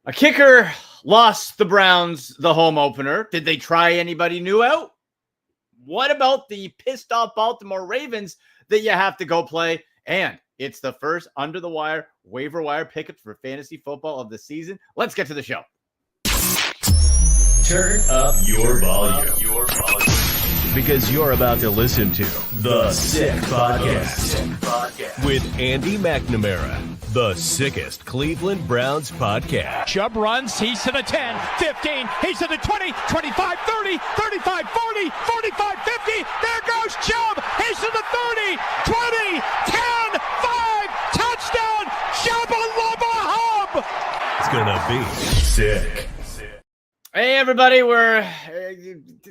A kicker lost the Browns the home opener. Did they try anybody new out? What about the pissed off Baltimore Ravens that you have to go play? And it's the first under the wire waiver wire pickup for fantasy football of the season. Let's get to the show. Turn up your volume. Because you're about to listen to The Sick Podcast with Andy McNamara, the sickest Cleveland Browns podcast. Chubb runs, he's to the 10, 15, he's to the 20, 25, 30, 35, 40, 45, 50. There goes Chubb, he's to the 30, 20, 10, 5, touchdown, Chubb-a-lubba hub. It's gonna be sick. Hey, everybody, we're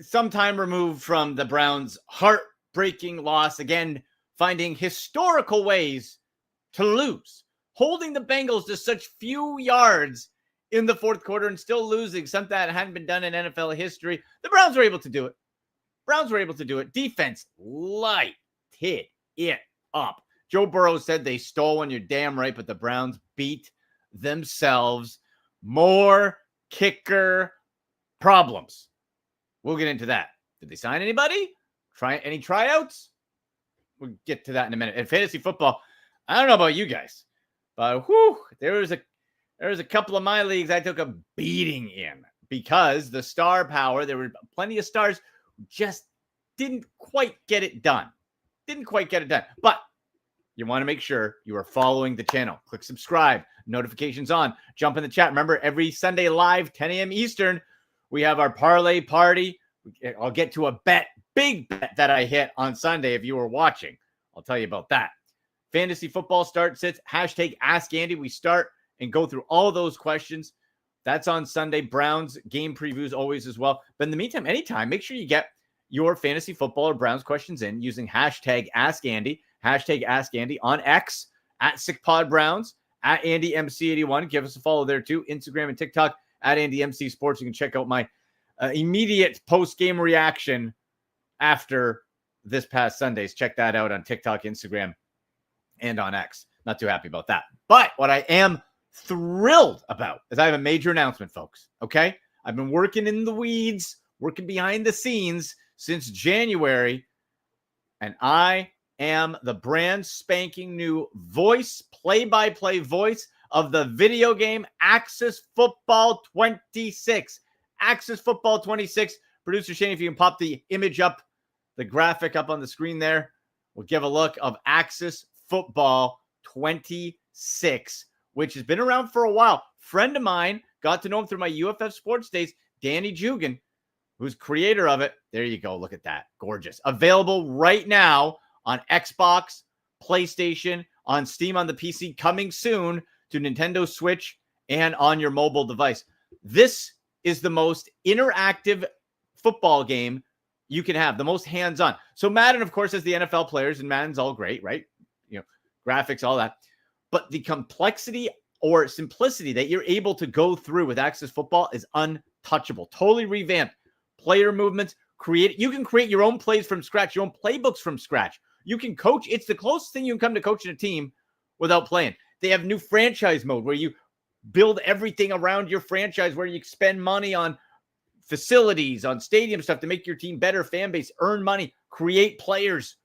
some time removed from the Browns' heartbreaking loss. Again, finding historical ways to lose. Holding the Bengals to such few yards in the fourth quarter and still losing, something that hadn't been done in NFL history. The Browns were able to do it. Defense lighted it up. Joe Burrow said they stole one. You're damn right, but the Browns beat themselves. More kicker problems. We'll get into that. Did they sign anybody? Any tryouts? We'll get to that in a minute. In fantasy football, I don't know about you guys, but there was a couple of my leagues I took a beating in because the star power, there were plenty of stars who just didn't quite get it done. But you want to make sure you are following the channel. Click subscribe, notifications on, jump in the chat. Remember, every Sunday live, 10 a.m. Eastern, we have our parlay party. I'll get to a big bet that I hit on Sunday if you were watching. I'll tell you about that. Fantasy football start sits, hashtag Ask Andy. We start and go through all those questions. That's on Sunday. Browns game previews always as well. But in the meantime, anytime, make sure you get your fantasy football or Browns questions in using hashtag Ask Andy, on X, at SickPodBrowns, at AndyMC81. Give us a follow there too. Instagram and TikTok at AndyMC Sports. You can check out my immediate post-game reaction after this past Sundays. Check that out on TikTok, Instagram, and on X. Not too happy about that. But what I am thrilled about is I have a major announcement, folks. Okay? I've been working in the weeds, working behind the scenes since January, and I am the brand spanking new play-by-play voice of the video game Axis Football 26. Axis Football 26. Producer Shane, if you can pop the image up, the graphic up on the screen there, we'll give a look of Axis Football 26, which has been around for a while. Friend of mine, got to know him through my UFF sports days, Danny Jugan, who's creator of it. There you go. Look at that. Gorgeous. Available right now on Xbox, PlayStation, on Steam, on the PC, coming soon to Nintendo Switch and on your mobile device. This is the most interactive football game you can have, the most hands-on. So Madden, of course, has the NFL players, and Madden's all great, right? You know, graphics, all that. But the complexity or simplicity that you're able to go through with Axis Football is untouchable. Totally revamped. Player movements, you can create your own plays from scratch, your own playbooks from scratch. You can coach. It's the closest thing you can come to coaching a team without playing. They have new franchise mode where you build everything around your franchise, where you spend money on facilities, on stadium stuff to make your team better, fan base, earn money, create players,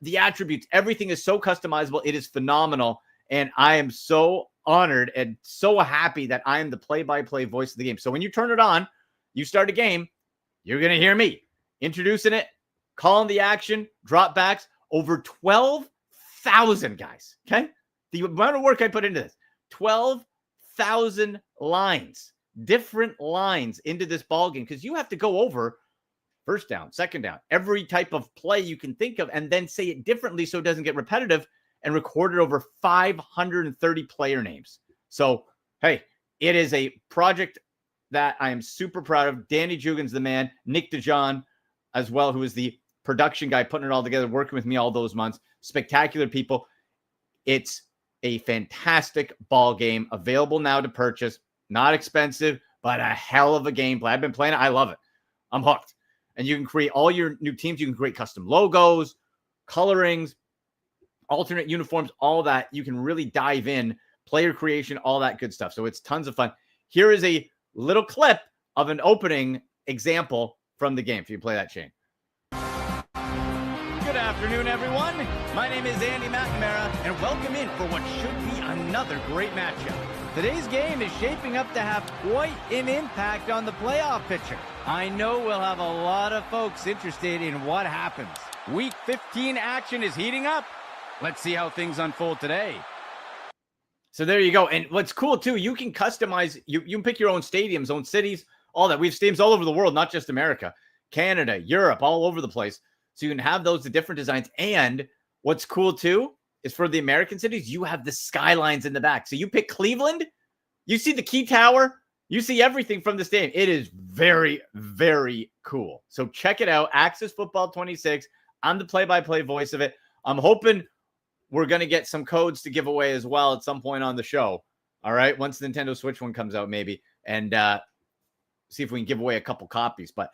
the attributes. Everything is so customizable. It is phenomenal. And I am so honored and so happy that I am the play-by-play voice of the game. So when you turn it on, you start a game, you're going to hear me introducing it, calling the action, drop backs, over 12,000 guys. Okay? The amount of work I put into this, 12,000 lines, different lines into this ball game, because you have to go over first down, second down, every type of play you can think of, and then say it differently so it doesn't get repetitive, and record it over 530 player names. So, hey, it is a project that I am super proud of. Danny Jugan's the man, Nick DeJohn as well, who is the production guy putting it all together, working with me all those months. Spectacular people. It's a fantastic ball game, available now to purchase. Not expensive, but a hell of a gameplay. I've been playing it. I love it. I'm hooked. And you can create all your new teams. You can create custom logos, colorings, alternate uniforms, all that. You can really dive in, player creation, all that good stuff. So it's tons of fun. Here is a little clip of an opening example from the game. If you play that, Shane. Good afternoon, everyone. My name is Andy McNamara, and welcome in for what should be another great matchup. Today's game is shaping up to have quite an impact on the playoff picture. I know we'll have a lot of folks interested in what happens. Week 15 action is heating up. Let's see how things unfold today. So there you go. And what's cool, too, you can customize. You can pick your own stadiums, own cities, all that. We have stadiums all over the world, not just America. Canada, Europe, all over the place. So you can have those the different designs. And what's cool, too, is for the American cities, you have the skylines in the back. So you pick Cleveland, you see the Key Tower, you see everything from the stadium. It is very, very cool. So check it out. Access Football 26. I'm the play-by-play voice of it. I'm hoping we're going to get some codes to give away as well at some point on the show. All right. Once the Nintendo Switch one comes out, maybe. And see if we can give away a couple copies. But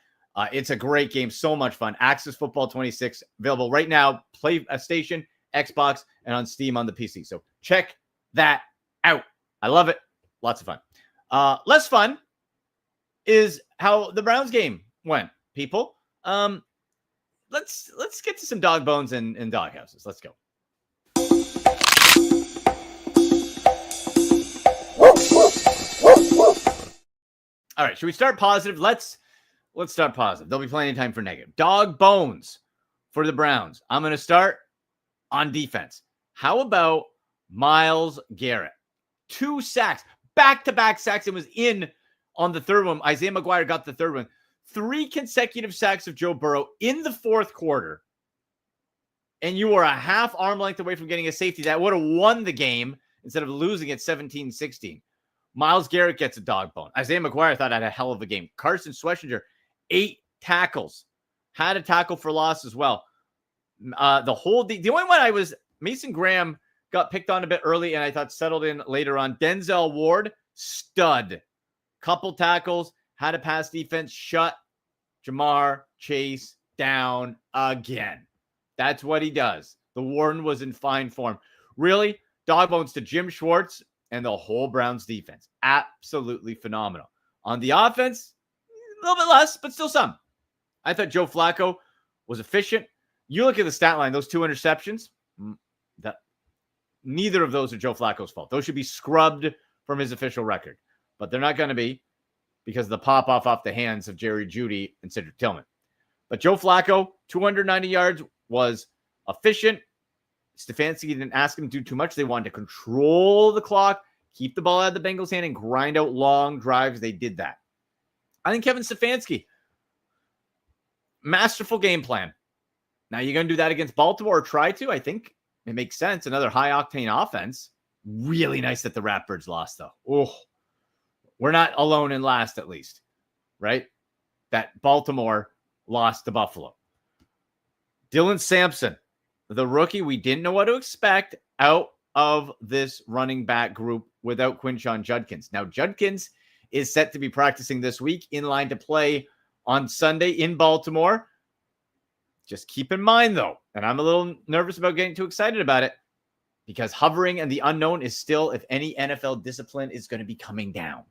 it's a great game. So much fun. Access Football 26 available right now. PlayStation, Xbox, and on Steam on the PC. So check that out. I love it. Lots of fun. Less fun is how the Browns game went, people. Let's get to some dog bones and dog houses. Let's go. All right, should we start positive? Let's start positive. There'll be plenty of time for negative. Dog bones for the Browns. I'm going to start on defense. How about Myles Garrett? 2 sacks, back-to-back sacks. It was in on the third one. Isaiah McGuire got the third one. 3 consecutive sacks of Joe Burrow in the fourth quarter. And you were a half arm length away from getting a safety that would have won the game instead of losing at 17-16. Myles Garrett gets a dog bone. Isaiah McGuire thought I had a hell of a game. Carson Schwarzenegger, 8 tackles. Had a tackle for loss as well. The only one Mason Graham got picked on a bit early and I thought settled in later on. Denzel Ward, stud. Couple tackles, had a pass defense, shut Jamar Chase down again. That's what he does. The Warden was in fine form. Really, dog bones to Jim Schwartz and the whole Browns defense. Absolutely phenomenal. On the offense, a little bit less, but still some. I thought Joe Flacco was efficient. You look at the stat line, those 2 interceptions, neither of those are Joe Flacco's fault. Those should be scrubbed from his official record, but they're not going to be because of the pop-off off the hands of Jerry Jeudy and Cedric Tillman. But Joe Flacco, 290 yards, was efficient. Stefanski didn't ask him to do too much. They wanted to control the clock, keep the ball out of the Bengals' hand, and grind out long drives. They did that. I think Kevin Stefanski, masterful game plan. Now, you're going to do that against Baltimore or try to? I think it makes sense. Another high-octane offense. Really nice that the Ratbirds lost, though. Oh, we're not alone in last, at least, right? That Baltimore lost to Buffalo. Dylan Sampson, the rookie, we didn't know what to expect out of this running back group without Quinshon Judkins. Now, Judkins is set to be practicing this week, in line to play on Sunday in Baltimore. Just keep in mind, though, and I'm a little nervous about getting too excited about it, because hovering and the unknown is still if any NFL discipline is going to be coming down.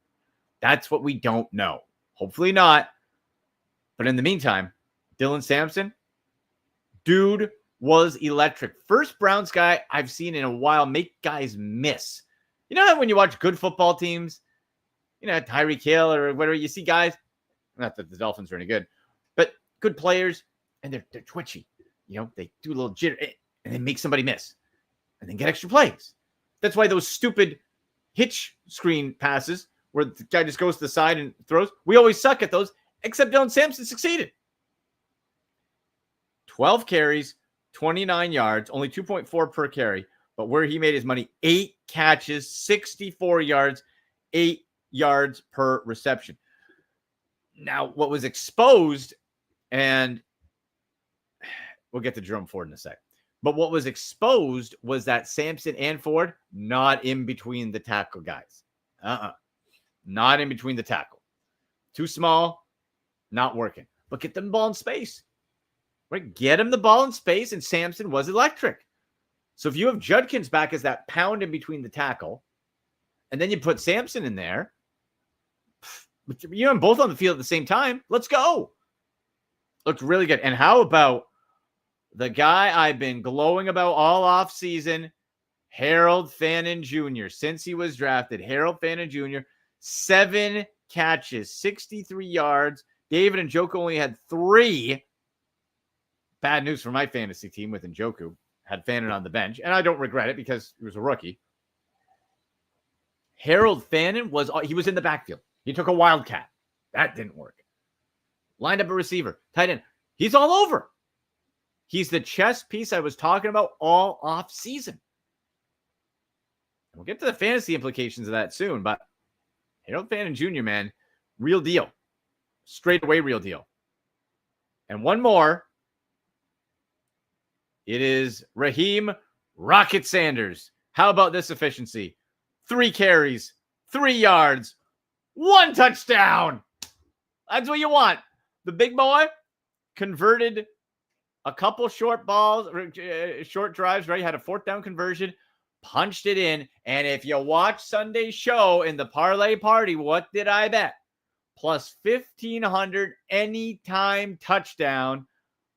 That's what we don't know. Hopefully not. But in the meantime, Dylan Sampson, dude, was electric. First Browns guy I've seen in a while make guys miss. You know how when you watch good football teams, you know, Tyreek Hill or whatever, you see guys, not that the Dolphins are any good, but good players, and they're twitchy. You know, they do a little jitter, and they make somebody miss, and then get extra plays. That's why those stupid hitch screen passes where the guy just goes to the side and throws, we always suck at those, except Dylan Sampson succeeded. 12 carries, 29 yards, only 2.4 per carry, but where he made his money, 8 catches, 64 yards, 8 yards per reception. Now, what was exposed, and we'll get to Jerome Ford in a sec, but what was exposed was that Sampson and Ford, not in between the tackle guys. Not in between the tackle. Too small, not working. But get them the ball in space. Right? Get him the ball in space, and Sampson was electric. So if you have Judkins back as that pound in between the tackle, and then you put Sampson in there, But you know, both on the field at the same time. Let's go. Looked really good. And how about the guy I've been glowing about all off season, Harold Fannin Jr. Since he was drafted, Harold Fannin Jr., 7 catches, 63 yards. David Njoku only had 3. Bad news for my fantasy team with Njoku. Had Fannin on the bench, and I don't regret it because he was a rookie. Harold Fannin was in the backfield. He took a wildcat. That didn't work. Lined up a receiver, tight end. He's all over. He's the chess piece I was talking about all off season. We'll get to the fantasy implications of that soon, but Harold Fannin Jr., man, real deal. Straight away, real deal. And one more. It is Raheem Rocket Sanders. How about this efficiency? 3 carries, 3 yards, 1 touchdown. That's what you want. The big boy converted a couple short balls, short drives, right? Had a 4th down conversion, punched it in. And if you watch Sunday's show in the parlay party, what did I bet? Plus 1,500 anytime touchdown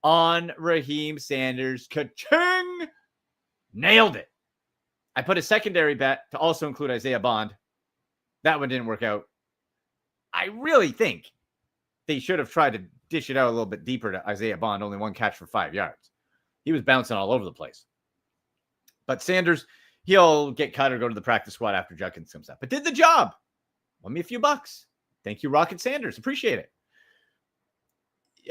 on Raheem Sanders. Ka-ching! Nailed it. I put a secondary bet to also include Isaiah Bond. That one didn't work out. I really think they should have tried to dish it out a little bit deeper to Isaiah Bond. Only 1 catch for 5 yards. He was bouncing all over the place. But Sanders, he'll get cut or go to the practice squad after Judkins comes up. But did the job. Won me a few bucks. Thank you, Rocket Sanders. Appreciate it.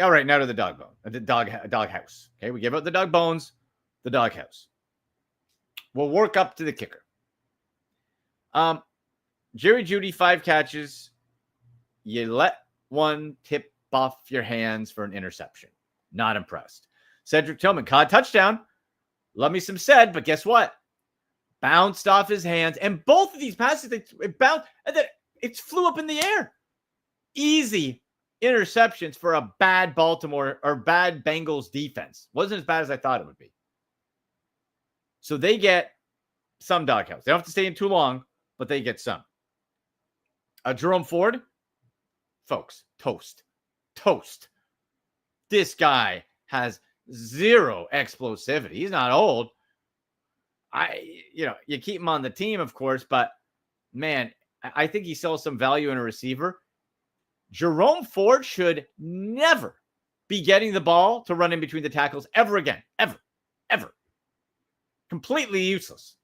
All right, now to the dog bone. The dog house. Okay, we give out the dog bones, the dog house. We'll work up to the kicker. Jerry Jeudy, 5 catches. You let one tip off your hands for an interception. Not impressed. Cedric Tillman caught a touchdown. Love me some said, but guess what? Bounced off his hands. And both of these passes, it bounced, and then it flew up in the air. Easy interceptions for a bad Baltimore or bad Bengals defense. Wasn't as bad as I thought it would be. So they get some doghouse. They don't have to stay in too long, but they get some. Jerome Ford, folks, toast. This guy has 0 explosivity. He's not old. You keep him on the team, of course, but man, I think he sells some value in a receiver. Jerome Ford should never be getting the ball to run in between the tackles ever again. Ever. Completely useless.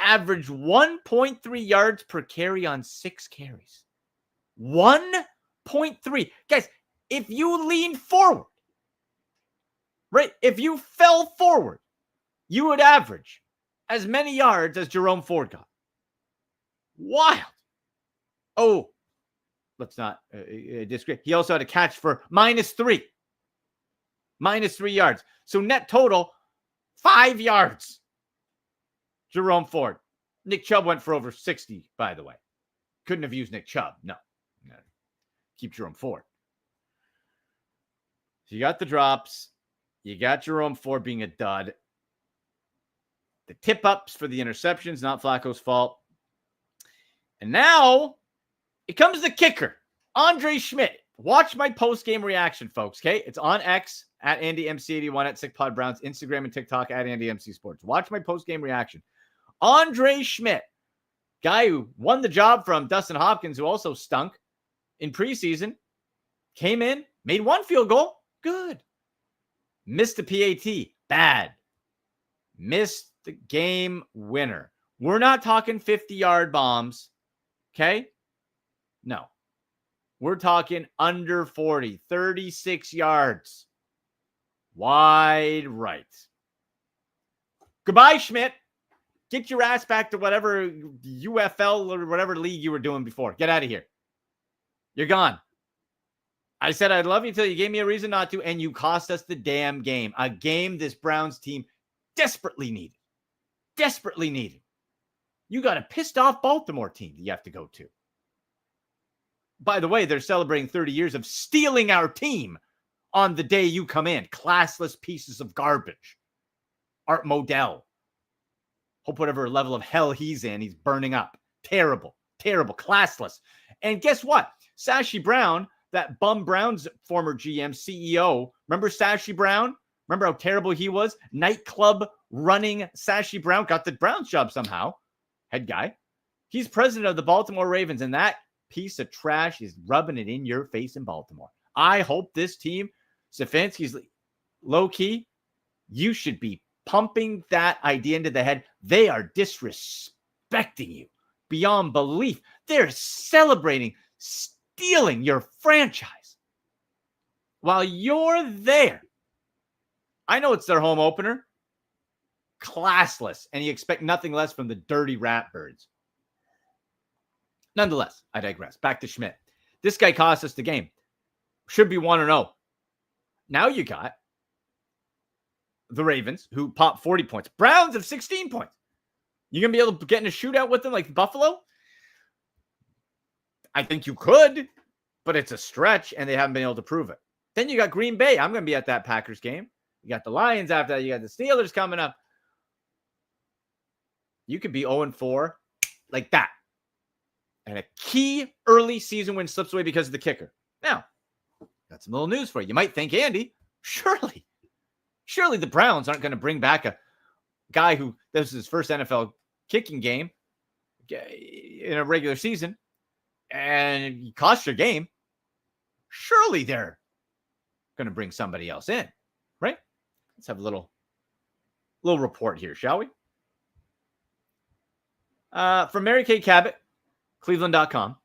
Average 1.3 yards per carry on 6 carries. 1.3. Guys, if you lean forward, right? If you fell forward, you would average as many yards as Jerome Ford got. Wild. Oh, let's not disagree. He also had a catch for -3. -3 yards. So net total, 5 yards. Jerome Ford. Nick Chubb went for over 60, by the way. Couldn't have used Nick Chubb. No. Keep Jerome Ford. So you got the drops. You got Jerome Ford being a dud. The tip-ups for the interceptions, not Flacco's fault. And now it comes the kicker, Andre Szmyt. Watch my post-game reaction, folks, okay? It's on X, at AndyMC81, at SickPodBrowns, Instagram and TikTok, at AndyMCSports. Watch my post-game reaction. Andre Szmyt, guy who won the job from Dustin Hopkins, who also stunk in preseason, came in, made 1 field goal, good. Missed the PAT, bad. Missed the game winner. We're not talking 50-yard bombs, okay? No. We're talking under 40, 36 yards. Wide right. Goodbye, Szmyt. Get your ass back to whatever UFL or whatever league you were doing before. Get out of here. You're gone. I said I'd love you till you gave me a reason not to, and you cost us the damn game. A game this Browns team desperately needed. Desperately needed. You got a pissed off Baltimore team that you have to go to. By the way, they're celebrating 30 years of stealing our team on the day you come in. Classless pieces of garbage. Art Modell. Hope whatever level of hell he's in, he's burning up. Terrible. Terrible, classless. And guess what? Sashi Brown, that bum Browns former GM, CEO, remember Sashi Brown? Remember how terrible he was? Nightclub running Sashi Brown got the Browns job somehow. Head guy. He's president of the Baltimore Ravens, and that piece of trash is rubbing it in your face in Baltimore. I hope this team, Stefanski's low-key, you should be pumping that idea into the head. They are disrespecting you beyond belief. They're celebrating, stealing your franchise while you're there. I know it's their home opener. Classless. And you expect nothing less from the dirty Ratbirds. Nonetheless, I digress. Back to Szmyt. This guy cost us the game. Should be 1-0. Now you got the Ravens, who popped 40 points. Browns have 16 points. You going to be able to get in a shootout with them like Buffalo? I think you could, but it's a stretch, and they haven't been able to prove it. Then you got Green Bay. I'm going to be at that Packers game. You got the Lions after that. You got the Steelers coming up. You could be 0-4 like that. And a key early season win slips away because of the kicker. Now, got some little news for you. You might think, Andy, surely the Browns aren't going to bring back a guy who this is his first NFL kicking game in a regular season and he cost your game. Surely they're going to bring somebody else in, right? Let's have a little report here, shall we? From Mary Kay Cabot, Cleveland.com.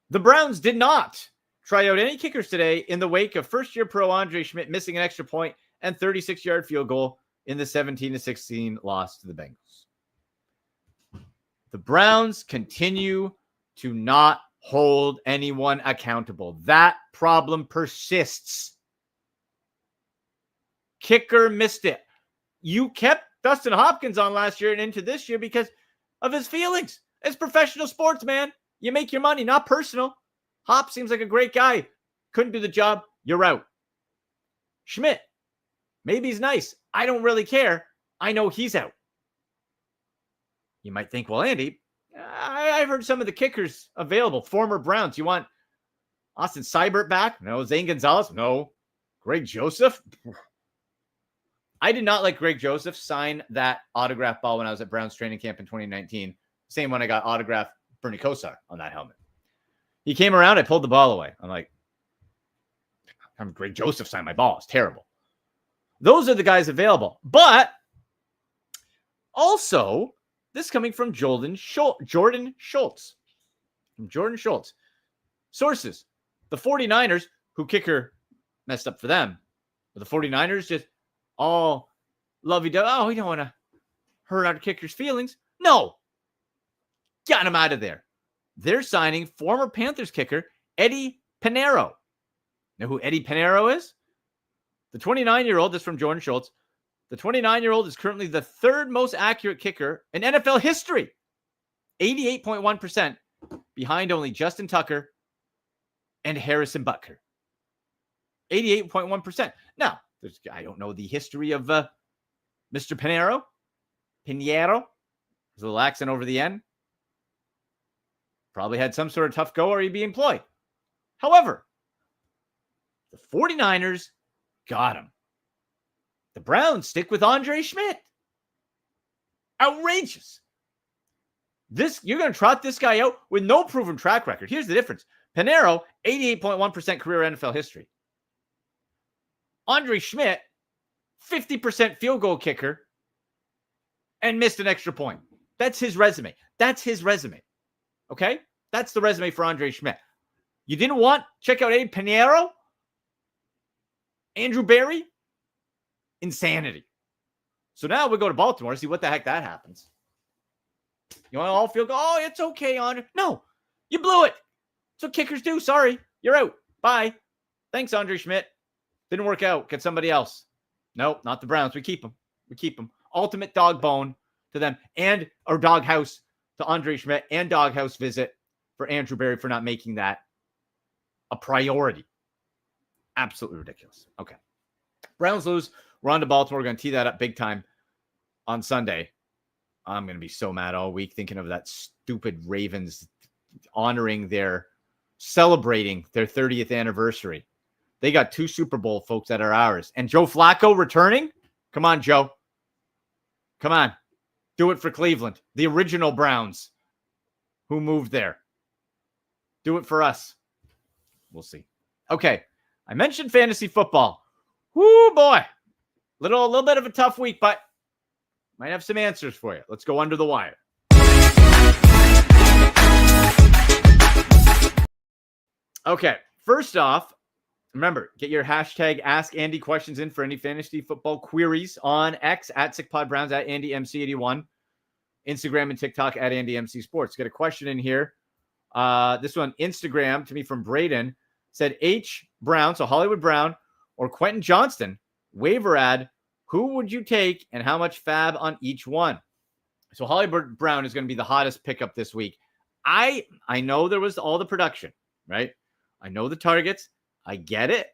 The Browns did not try out any kickers today in the wake of first-year pro Andre Szmyt missing an extra point and 36-yard field goal in the 17-16 loss to the Bengals. The Browns continue to not hold anyone accountable. That problem persists. Kicker missed it. You kept Dustin Hopkins on last year and into this year because of his feelings. It's professional sports, man. You make your money, not personal. Hop seems like a great guy. Couldn't do the job. You're out. Szmyt, maybe he's nice. I don't really care. I know he's out. You might think, well, Andy, I've heard some of the kickers available. Former Browns. You want Austin Seibert back? No. Zane Gonzalez? No. Greg Joseph? I did not let Greg Joseph sign that autograph ball when I was at Browns training camp in 2019. Same when I got autographed Bernie Kosar on that helmet. He came around, I pulled the ball away. I'm like, I'm Greg Joseph signed my ball. It's terrible. Those are the guys available. But also, this coming from Jordan Schultz. From Jordan Schultz. Sources. The 49ers, who kicker messed up for them. But the 49ers just all lovey-dovey. Oh, we don't want to hurt our kicker's feelings. No. Got him out of there. They're signing former Panthers kicker Eddie Pinheiro. Know who Eddie Pinheiro is? The 29-year-old is from Jordan Schultz. The 29-year-old is currently the third most accurate kicker in NFL history. 88.1% behind only Justin Tucker and Harrison Butker. 88.1%. Now, I don't know the history of Mr. Pinheiro. There's a little accent over the end. Probably had some sort of tough go or he'd be employed. However, the 49ers got him. The Browns stick with Andre Szmyt. Outrageous. You're going to trot this guy out with no proven track record. Here's the difference. Pinheiro, 88.1% career NFL history. Andre Szmyt, 50% field goal kicker and missed an extra point. That's his resume. Okay? That's the resume for Andre Szmyt. You didn't want? Check out Eddie Pinheiro. Andrew Berry. Insanity. So now we go to Baltimore to see what the heck that happens. You want to all feel, oh, it's okay, Andre. No, you blew it. That's what kickers do. Sorry. You're out. Bye. Thanks, Andre Szmyt. Didn't work out. Get somebody else. Nope, not the Browns. We keep them. Ultimate dog bone to them or doghouse to Andre Szmyt and doghouse visit for Andrew Berry for not making that a priority. Absolutely ridiculous. Okay. Browns lose. We're on to Baltimore. We're going to tee that up big time on Sunday. I'm going to be so mad all week thinking of that stupid Ravens celebrating their 30th anniversary. They got 2 Super Bowl folks that are ours. And Joe Flacco returning? Come on, Joe. Come on. Do it for Cleveland. The original Browns who moved there. Do it for us. We'll see. Okay. I mentioned fantasy football. Whoo, boy. Little bit of a tough week, but might have some answers for you. Let's go under the wire. Okay. First off, remember, get your hashtag Ask Andy questions in for any fantasy football queries on X at SickPodBrowns, at AndyMC81, Instagram and TikTok at AndyMC Sports. Get a question in here. This one, Instagram to me from Braden, said H. Brown, so Hollywood Brown, or Quentin Johnston, waiver ad, who would you take and how much fab on each one? So Hollywood Brown is going to be the hottest pickup this week. I know there was all the production, right? I know the targets. I get it.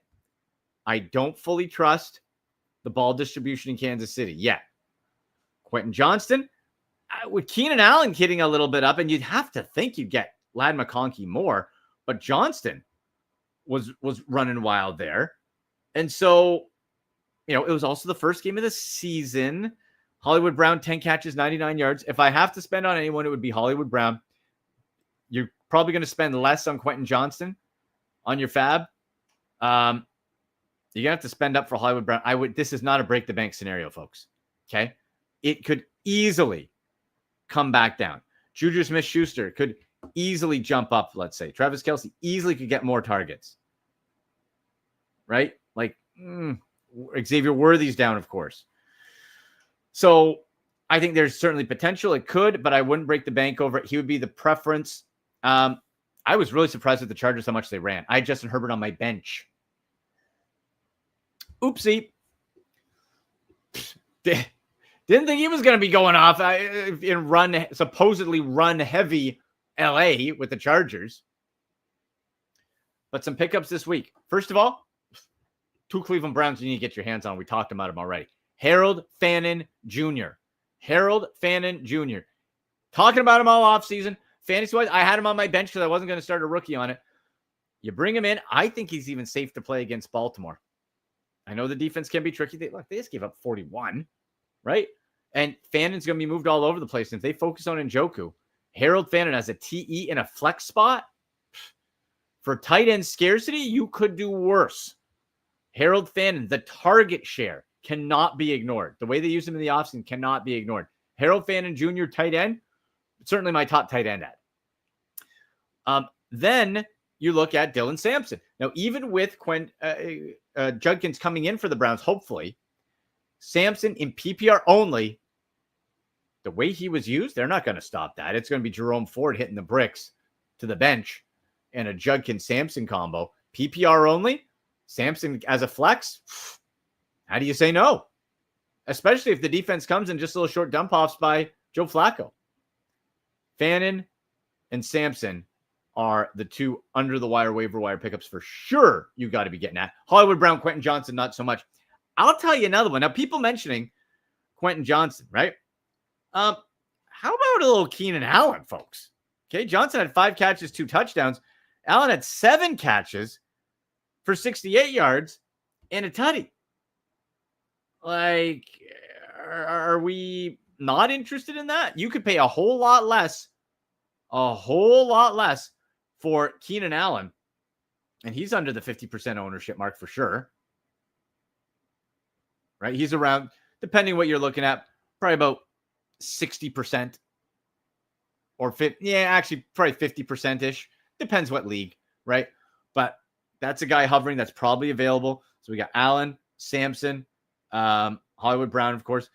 I don't fully trust the ball distribution in Kansas City yet. Quentin Johnston, with Keenan Allen getting a little bit up, and you'd have to think you'd get Ladd McConkey more, but Johnston was running wild there. And so, it was also the first game of the season. Hollywood Brown, 10 catches, 99 yards. If I have to spend on anyone, it would be Hollywood Brown. You're probably going to spend less on Quentin Johnston on your fab. You're going to have to spend up for Hollywood Brown. This is not a break the bank scenario, folks. Okay. It could easily come back down. Juju Smith-Schuster could easily jump up, let's say. Travis Kelce easily could get more targets. Right? Like, Xavier Worthy's down, of course. So I think there's certainly potential. It could, but I wouldn't break the bank over it. He would be the preference. I was really surprised with the Chargers how much they ran. I had Justin Herbert on my bench. Oopsie. Didn't think he was going to be going off in supposedly run heavy LA with the Chargers. But some pickups this week. First of all, 2 Cleveland Browns you need to get your hands on. We talked about them already. Harold Fannin Jr. Harold Fannin Jr. Talking about him all offseason. Fantasy-wise, I had him on my bench because I wasn't going to start a rookie on it. You bring him in. I think he's even safe to play against Baltimore. I know the defense can be tricky. They just gave up 41, right? And Fannin's going to be moved all over the place. And if they focus on Njoku, Harold Fannin as a TE in a flex spot, for tight end scarcity, you could do worse. Harold Fannin, the target share cannot be ignored. The way they use him in the offseason cannot be ignored. Harold Fannin Jr., tight end, certainly my top tight end ad. Then you look at Dylan Sampson. Now, even with Judkins coming in for the Browns, hopefully, Sampson in PPR only, the way he was used, they're not going to stop that. It's going to be Jerome Ford hitting the bricks to the bench and a Judkins-Sampson combo. PPR only, Sampson as a flex, how do you say no? Especially if the defense comes in just little short dump-offs by Joe Flacco. Fannin and Sampson are the 2 under-the-wire waiver wire pickups for sure you got to be getting at. Hollywood Brown, Quentin Johnston, not so much. I'll tell you another one. Now, people mentioning Quentin Johnston, right? How about a little Keenan Allen, folks? Okay, Johnson had 5 catches, 2 touchdowns. Allen had 7 catches for 68 yards and a tutty. Like, are we not interested in that? You could pay a whole lot less for Keenan Allen, and he's under the 50% ownership mark for sure. Right? He's around, depending what you're looking at, probably about 60% or 50. Yeah, actually, probably 50%-ish. Depends what league, right? But that's a guy hovering that's probably available. So we got Allen, Sampson, Hollywood Brown, of course.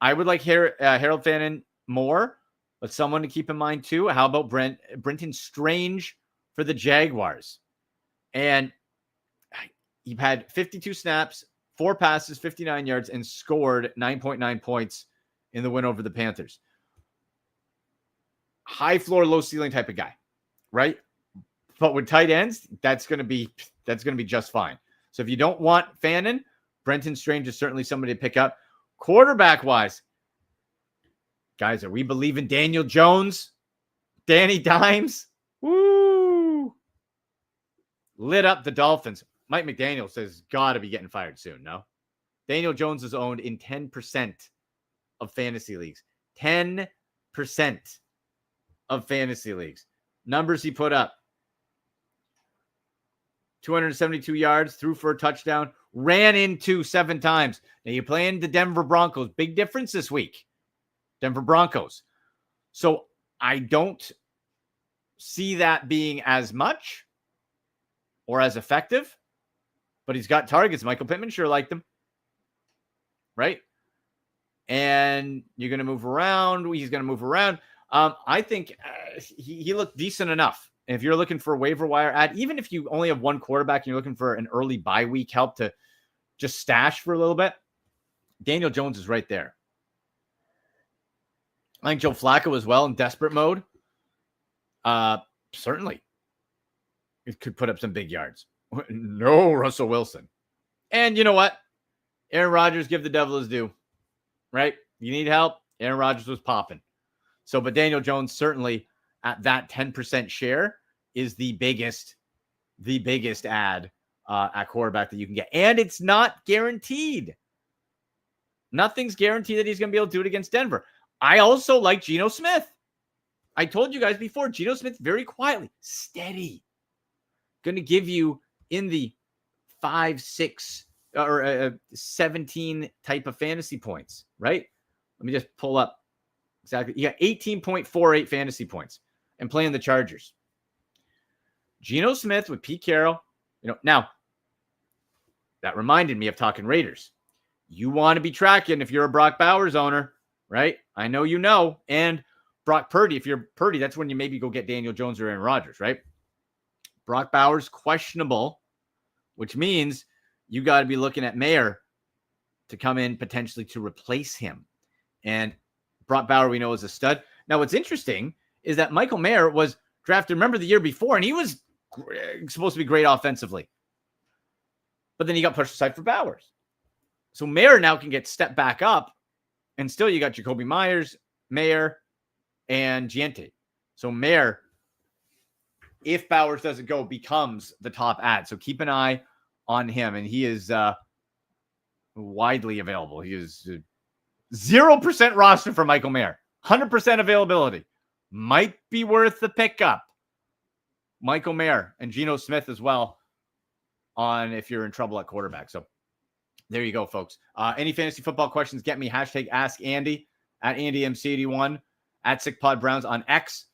I would like Harold Fannin more, but someone to keep in mind too. How about Brenton Strange for the Jaguars? And he had 52 snaps, 4 passes, 59 yards, and scored 9.9 points in the win over the Panthers. High floor, low ceiling type of guy, right? But with tight ends, that's going to be just fine. So if you don't want Fannin, Brenton Strange is certainly somebody to pick up. Quarterback wise, Guys, are we believing Daniel Jones? Danny Dimes? Woo! Lit up the Dolphins. Mike McDaniel says, got to be getting fired soon, no? Daniel Jones is owned in 10% of fantasy leagues. 10% of fantasy leagues. Numbers he put up. 272 yards, threw for a touchdown, ran into 7 times. Now you're playing the Denver Broncos. Big difference this week. Denver Broncos. So I don't see that being as much or as effective, but he's got targets. Michael Pittman sure liked them. Right? And you're going to move around. He's going to move around. I think he looked decent enough. If you're looking for a waiver wire ad, even if you only have one quarterback and you're looking for an early bye week help to just stash for a little bit, Daniel Jones is right there. I think Joe Flacco as well in desperate mode. Certainly. It could put up some big yards. No Russell Wilson. And you know what? Aaron Rodgers, give the devil his due. Right? You need help? Aaron Rodgers was popping. So, but Daniel Jones certainly at that 10% share is the biggest ad at quarterback that you can get. And it's not guaranteed. Nothing's guaranteed that he's going to be able to do it against Denver. I also like Geno Smith. I told you guys before, Geno Smith very quietly, steady. Going to give you in the 5, 6, or 17 type of fantasy points, right? Let me just pull up exactly. You got 18.48 fantasy points and playing the Chargers. Geno Smith with Pete Carroll. Now, that reminded me of talking Raiders. You want to be tracking if you're a Brock Bowers owner, right? I know you know. And Brock Purdy, if you're Purdy, that's when you maybe go get Daniel Jones or Aaron Rodgers, right? Brock Bowers, questionable, which means you got to be looking at Mayer to come in potentially to replace him. And Brock Bowers, we know, is a stud. Now, what's interesting is that Michael Mayer was drafted, remember, the year before, and he was supposed to be great offensively. But then he got pushed aside for Bowers. So Mayer now can get stepped back up, and still you got Jacoby Myers, Mayer, and Giante. So Mayer, if Bowers doesn't go, becomes the top ad. So keep an eye on him, and he is widely available. He is 0% roster for Michael Mayer, 100% availability. Might be worth the pickup. Michael Mayer and Geno Smith as well on if you're in trouble at quarterback. So there you go, folks. Any fantasy football questions, get me. Hashtag Ask Andy at AndyMC81 at SickPod Browns on X,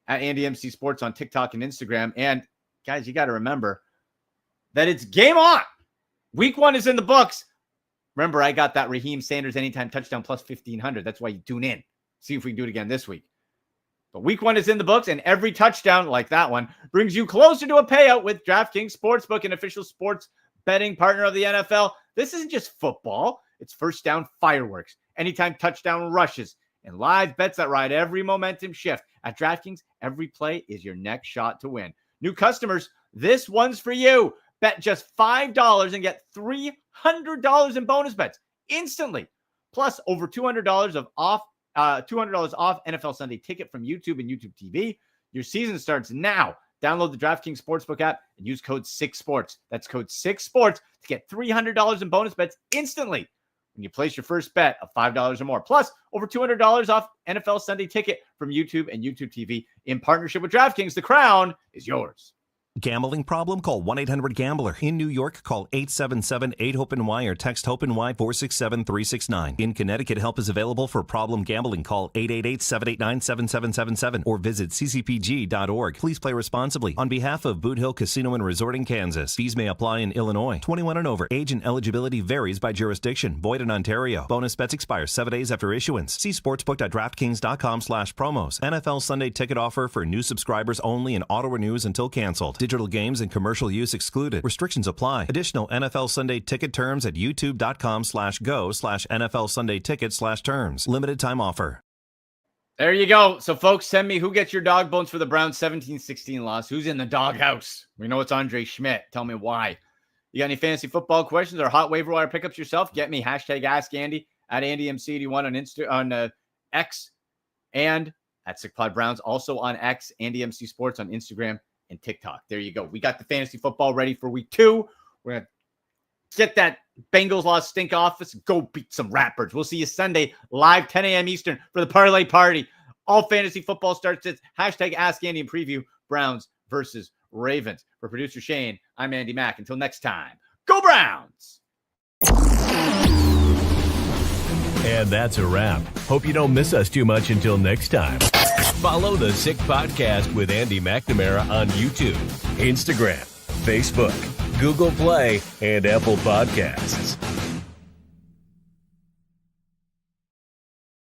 at AndyMC Sports on TikTok and Instagram. And guys, you got to remember that it's game on. Week 1 is in the books. Remember, I got that Raheem Sanders anytime touchdown plus 1,500. That's why you tune in. See if we can do it again this week. But week 1 is in the books, and every touchdown like that one brings you closer to a payout with DraftKings Sportsbook, an official sports betting partner of the NFL. This isn't just football. It's first down fireworks, anytime touchdown rushes, and live bets that ride every momentum shift. At DraftKings, every play is your next shot to win. New customers, this one's for you. Bet just $5 and get $300 in bonus bets instantly. Plus over $200 off NFL Sunday Ticket from YouTube and YouTube TV. Your season starts now. Download the DraftKings Sportsbook app and use code 6sports. That's code 6sports to get $300 in bonus bets instantly when you place your first bet of $5 or more. Plus, over $200 off NFL Sunday Ticket from YouTube and YouTube TV in partnership with DraftKings. The crown is yours. Gambling problem? Call 1-800-GAMBLER. In New York, call 877-8-HOPE-NY or text HOPE-NY 467-369. In Connecticut, help is available for problem gambling. Call 888-789-7777 or visit ccpg.org. Please play responsibly. On behalf of Boot Hill Casino and Resort in Kansas, fees may apply in Illinois. 21 and over. Age and eligibility varies by jurisdiction. Void in Ontario. Bonus bets expire 7 days after issuance. See sportsbook.draftkings.com/promos. NFL Sunday Ticket offer for new subscribers only and auto renews until canceled. Digital games and commercial use excluded. Restrictions apply. Additional NFL Sunday Ticket terms at youtube.com/go/NFL Sunday Ticket/terms. Limited time offer. There you go. So, folks, send me who gets your dog bones for the Browns 17-16 loss. Who's in the doghouse? We know it's Andre Szmyt. Tell me why. You got any fantasy football questions or hot waiver wire pickups yourself? Get me. Hashtag Ask Andy at AndyMC81 on X, and at Sick Pod Browns, also on X, Andy MC Sports on Instagram and TikTok. There you go. We got the fantasy football ready for week 2. We're going to get that Bengals loss stink off us and go beat some rappers. We'll see you Sunday, live 10 a.m. Eastern for the parlay party. All fantasy football starts at hashtag Ask Andy and preview Browns versus Ravens. For producer Shane, I'm Andy Mack. Until next time, go Browns! And that's a wrap. Hope you don't miss us too much until next time. Follow the Sick Podcast with Andy McNamara on YouTube, Instagram, Facebook, Google Play, and Apple Podcasts.